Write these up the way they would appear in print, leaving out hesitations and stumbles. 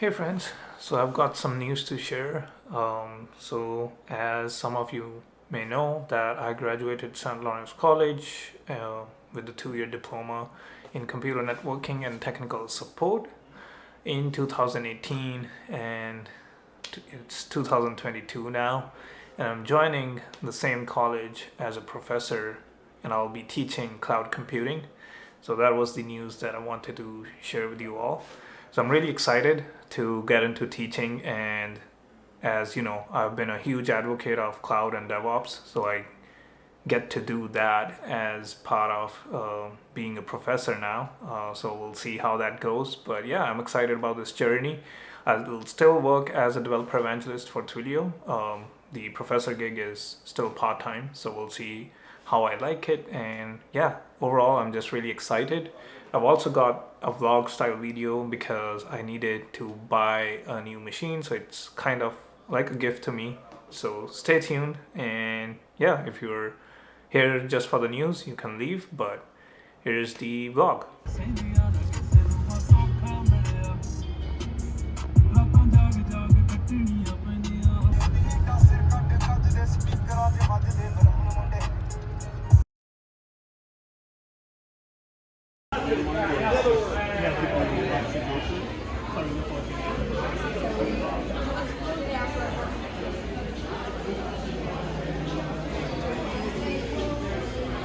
Hey friends, so I've got some news to share. As some of you may know, that I graduated St. Lawrence College with a two-year diploma in computer networking and technical support in 2018, and it's 2022 now, and I'm joining the same college as a professor, and I'll be teaching cloud computing. So that was the news that I wanted to share with you all. So I'm really excited to get into teaching, and as you know, I've been a huge advocate of cloud and DevOps, so I get to do that as part of being a professor now. So we'll see how that goes. But yeah, I'm excited about this journey. I'll still work as a developer evangelist for Twilio. The professor gig is still part time, so we'll see how I like it. And yeah, overall, I'm just really excited. I've also got a vlog style video because I needed to buy a new machine, so it's kind of like a gift to me. So stay tuned, and yeah, if you're here just for the news, you can leave, but here's the vlog.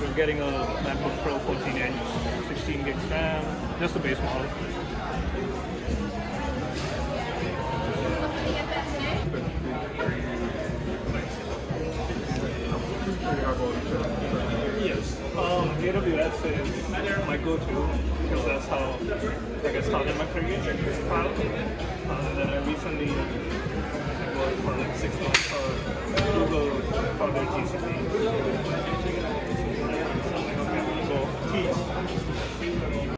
We're getting a MacBook Pro 14 inch, 16 gigs RAM, just the base model. Yes, AWS is my go-to because that's how I got started my career in cloud. And then I recently worked for like 6 months for Google for their GCP. So I'm like, okay, I'm gonna go teach.